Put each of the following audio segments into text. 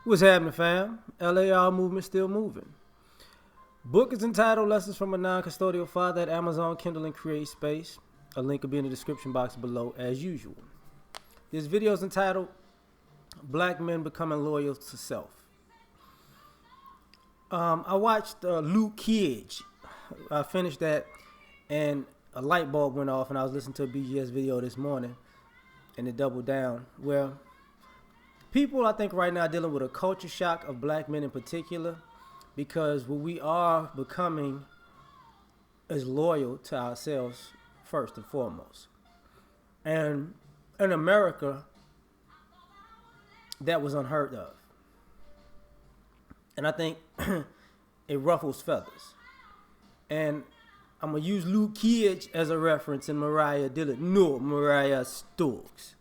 What's happening, fam? L.A.R. movement still moving. Book is entitled Lessons from a Non-Custodial Father at Amazon, Kindle, and Create Space. A link will be in the description box below as usual. This video is entitled Black Men Becoming Loyal to Self. I watched Luke Cage. I finished that and a light bulb went off and I was listening to a BGS video this morning and it doubled down. Well, people I think right now are dealing with a culture shock of black men in particular because what we are becoming is loyal to ourselves first and foremost. And in America, that was unheard of. And I think it ruffles feathers. And I'm going to use Luke Cage as a reference and Mariah Dillon. No, Mariah Stokes.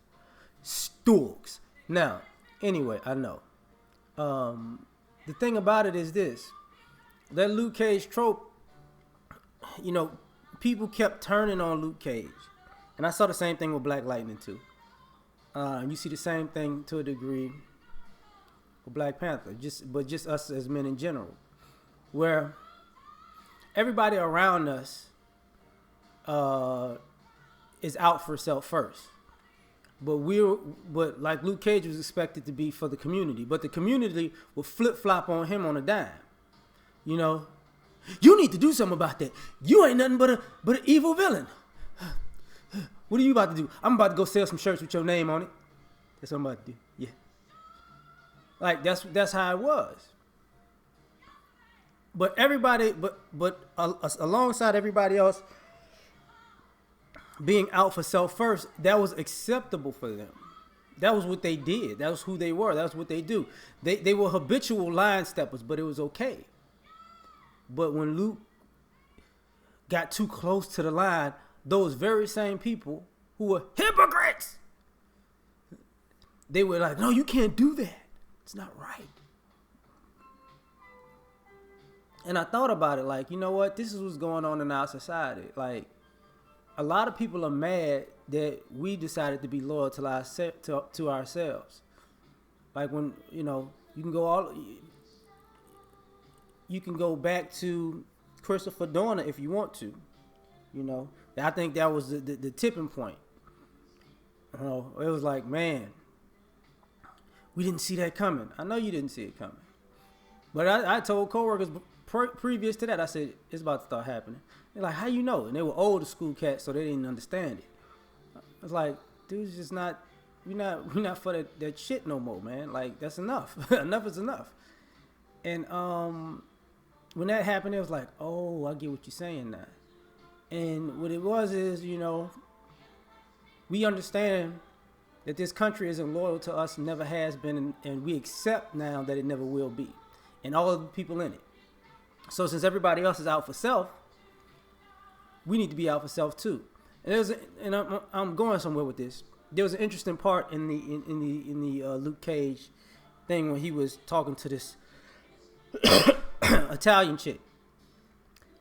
Stokes. Now, anyway, I know. The thing about it is this. That Luke Cage trope, you know, people kept turning on Luke Cage. And I saw the same thing with Black Lightning too. You see the same thing to a degree with Black Panther, but just us as men in general, where everybody around us is out for self first. But like Luke Cage was expected to be for the community, but the community will flip flop on him on a dime. You know, you need to do something about that. You ain't nothing but an evil villain. What are you about to do? I'm about to go sell some shirts with your name on it. That's what I'm about to do. Yeah. Like that's how it was. But everybody, but alongside everybody else being out for self first, that was acceptable for them. That was what they did. That was who they were. That was what they do. They were habitual line steppers, but it was okay. But when Luke got too close to the line, those very same people who were hypocrites, they were like, no, you can't do that. It's not right. And I thought about it like, you know what? This is what's going on in our society. Like, a lot of people are mad that we decided to be loyal to ourselves. Like when, you know, you can go back to Christopher Dorner if you want to. You know, I think that was the tipping point. You know, it was like, man, we didn't see that coming. I know you didn't see it coming. But I told coworkers previous to that, I said, it's about to start happening. They're like, how you know? And they were older school cats, so they didn't understand it. I was like, dude's just not, we're not for that shit no more, man. Like, that's enough. Enough is enough. And when that happened, it was like, oh, I get what you're saying now. And what it was is, you know, we understand that this country isn't loyal to us, never has been, and we accept now that it never will be. And all of the people in it. So since everybody else is out for self, we need to be out for self too. And I'm going somewhere with this. There was an interesting part in the Luke Cage thing when he was talking to this Italian chick,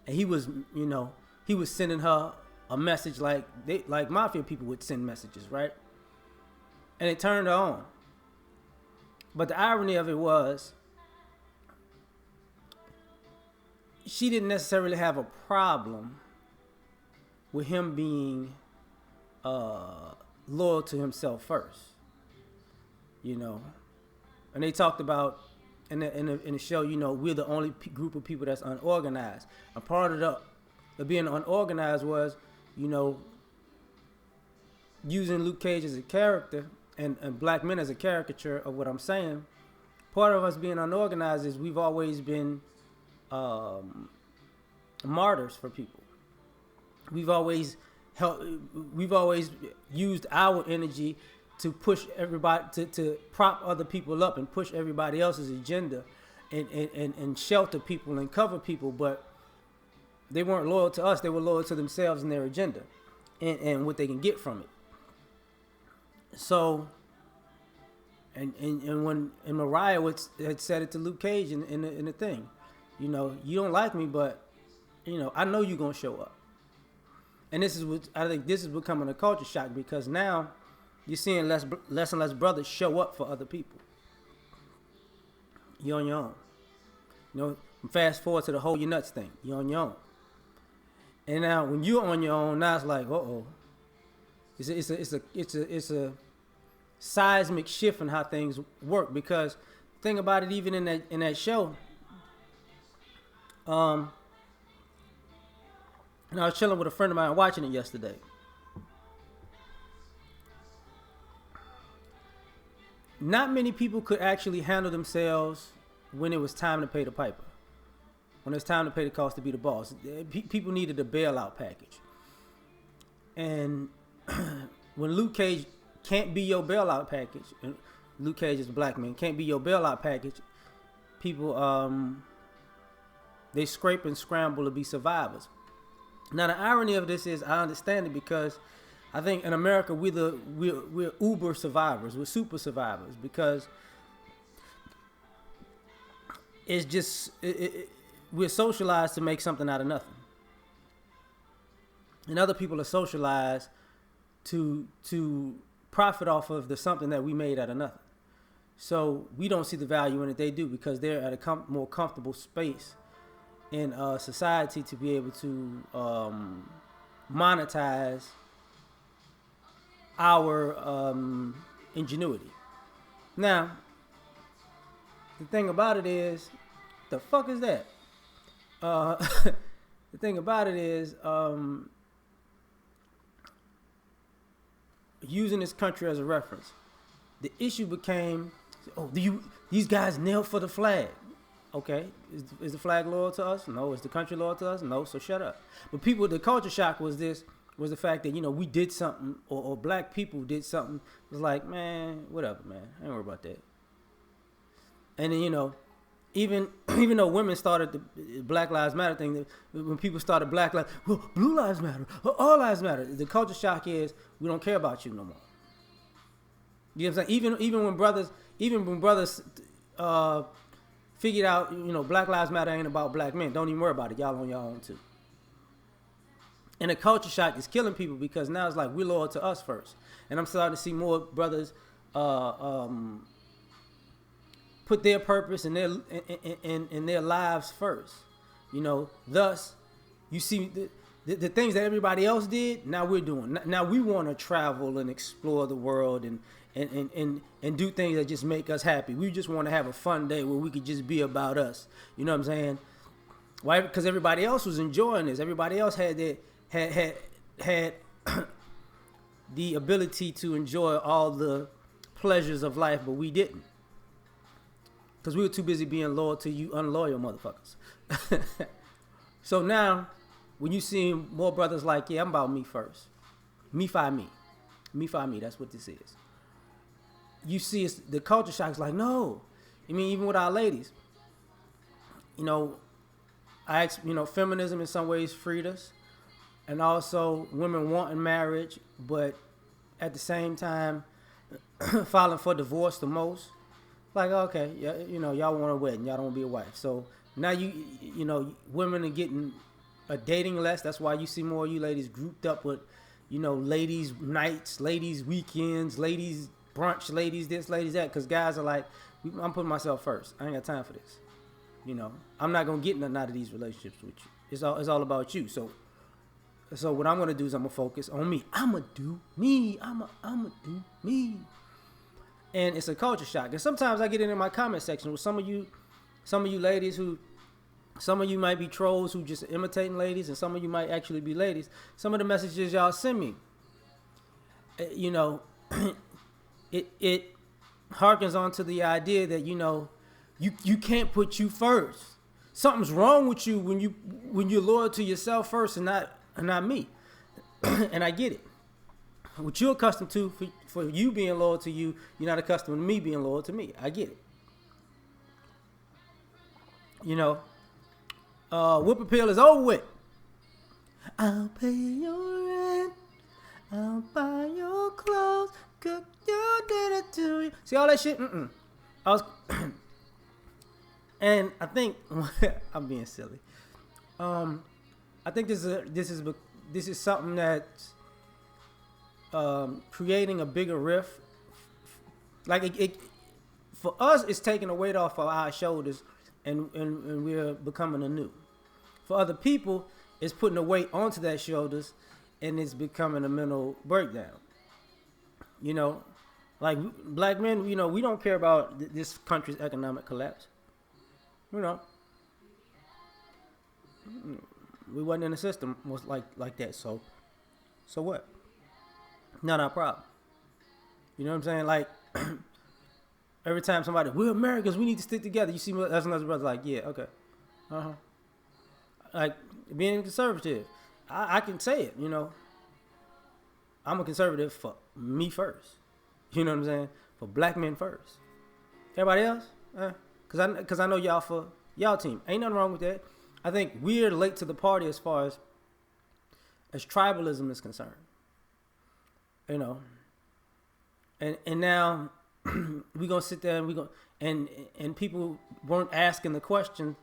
and he was sending her a message like mafia people would send messages, right? And it turned her on. But the irony of it was, she didn't necessarily have a problem with him being loyal to himself first, you know. And they talked about in the show, you know, we're the only group of people that's unorganized. And part of the being unorganized was, you know, using Luke Cage as a character and black men as a caricature of what I'm saying. Part of us being unorganized is we've always been martyrs for people. We've always used our energy to push everybody to prop other people up and push everybody else's agenda and shelter people and cover people, but they weren't loyal to us. They were loyal to themselves and their agenda and what they can get from it. So and when Mariah had said it to Luke Cage in the thing, you know, you don't like me, but you know, I know you're gonna show up. And this is what I think this is becoming a culture shock, because now you're seeing less and less brothers show up for other people. You're on your own. You know, fast forward to the hold your nuts thing. You're on your own. And now when you're on your own, now it's like, it's a seismic shift in how things work. Because think about it, even in that show, and I was chilling with a friend of mine watching it yesterday. Not many people could actually handle themselves when it was time to pay the piper. When it's time to pay the cost to be the boss. People needed a bailout package. And when Luke Cage can't be your bailout package, and Luke Cage is a black man, can't be your bailout package, people, they scrape and scramble to be survivors. Now, the irony of this is, I understand it because I think in America, we're uber survivors. We're super survivors because it's just... we're socialized to make something out of nothing. And other people are socialized to profit off of the something that we made out of nothing. So we don't see the value in it. They do because they're at a more comfortable space in society to be able to monetize our ingenuity. Now, the thing about it is, the fuck is that? The thing about it is, using this country as a reference, the issue became, these guys kneel for the flag. Okay, is the flag loyal to us? No. Is the country loyal to us? No. So shut up. But the culture shock was the fact that, we did something, or black people did something. It was like, man, whatever, man. I ain't worried about that. And then, even though women started the Black Lives Matter thing, when people started Black Lives, Blue Lives Matter, all lives matter. The culture shock is, we don't care about you no more. You know what I'm saying? Even when brothers figured out, Black Lives Matter ain't about black men. Don't even worry about it. Y'all on your own too. And the culture shock is killing people because now it's like we're loyal to us first. And I'm starting to see more brothers put their purpose and their lives first. Thus you see the things that everybody else did, now we're doing. Now we want to travel and explore the world and do things that just make us happy. We just want to have a fun day where we could just be about us. You know what I'm saying? Why? Because everybody else was enjoying this. Everybody else had the ability to enjoy all the pleasures of life, but we didn't. Because we were too busy being loyal to you unloyal motherfuckers. So now, when you see more brothers like, I'm about me first. Me fi me. Me fi me. That's what this is. You see the culture shock is like, no. Even with our ladies. Feminism in some ways freed us. And also women wanting marriage, but at the same time, filing for divorce the most. Like, okay, y'all want a wedding, y'all don't want to be a wife. So now women are getting a dating less. That's why you see more of you ladies grouped up with, ladies nights, ladies weekends, ladies brunch, ladies this, ladies that. Because guys are like, I'm putting myself first. I ain't got time for this. I'm not gonna get nothing out of these relationships with you. It's all about you. So what I'm gonna do is I'm gonna focus on me. I'ma do me. I'ma do me. And it's a culture shock. And sometimes I get in my comment section with some of you ladies some of you might be trolls who just imitating ladies, and some of you might actually be ladies. Some of the messages y'all send me, it harkens on to the idea that, you can't put you first. Something's wrong with you when you're loyal to yourself first and not me. And I get it. What you're accustomed to for you being loyal to you, you're not accustomed to me being loyal to me. I get it. Whip appeal is over with. I'll pay your rent. I'll buy your clothes. Cook your dinner to you. See all that shit? And I think I'm being silly. I think this is something that's creating a bigger rift. Like for us, it's taking the weight off of our shoulders, and we're becoming anew. For other people, it's putting the weight onto their shoulders, and it's becoming a mental breakdown. You know, like black men, you know, we don't care about this country's economic collapse. You know, we wasn't in the system was like that. So what? Not our problem. You know what I'm saying? Like every time somebody, we're Americans, we need to stick together. You see, that's another brother. Like, yeah, okay, like being conservative, I can say it. You know, I'm a conservative for me first. You know what I'm saying? For black men first. Everybody else, cause I know y'all for y'all team. Ain't nothing wrong with that. I think we're late to the party as far as tribalism is concerned. You know, and now we gonna sit there and and people weren't asking the question.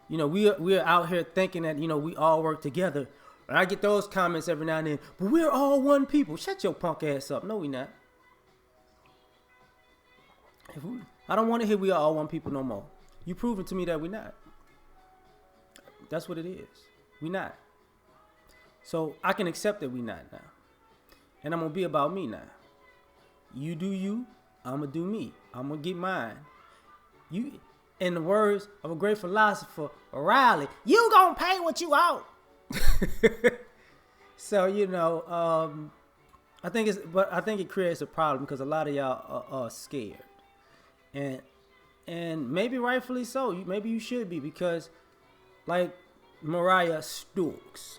You know, we're out here thinking that, you know, we all work together. And I get those comments every now and then. But we're all one people. Shut your punk ass up. No, we not. I don't want to hear we are all one people no more. You proving to me that we're not. That's what it is. We not. So I can accept that we not now. And I'm going to be about me now. You do you. I'm going to do me. I'm going to get mine. You, in the words of a great philosopher, Riley, you going to pay what you owe. So, you know, I think it creates a problem because a lot of y'all are scared. And maybe rightfully so. Maybe you should be, because like Mariah Stokes,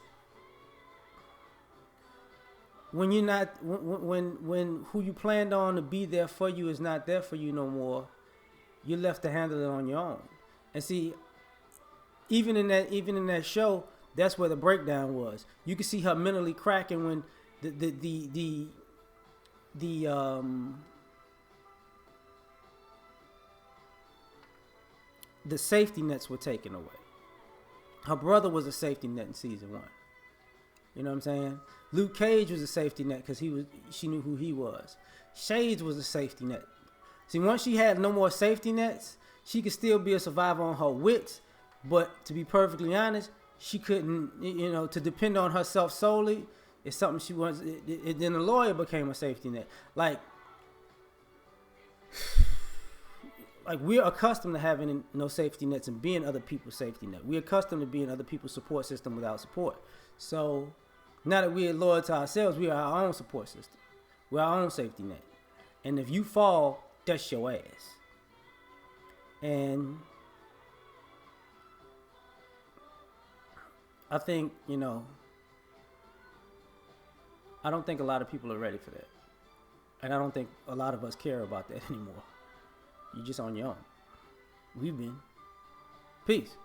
when you're not, when who you planned on to be there for you is not there for you no more, you're left to handle it on your own. And see, even in that show, that's where the breakdown was. You could see her mentally cracking when the safety nets were taken away. Her brother was a safety net in season 1. You know what I'm saying? Luke Cage was a safety net because she knew who he was. Shades was a safety net. See, once she had no more safety nets, she could still be a survivor on her wits, but to be perfectly honest, she couldn't, you know, to depend on herself solely is something she wants. Then the lawyer became a safety net. Like we're accustomed to having no safety nets and being other people's safety net. We're accustomed to being other people's support system without support. So now that we're loyal to ourselves, we are our own support system. We're our own safety net. And if you fall, that's your ass. And I think, you know, I don't think a lot of people are ready for that. And I don't think a lot of us care about that anymore. You're just on your own. We've been. Peace.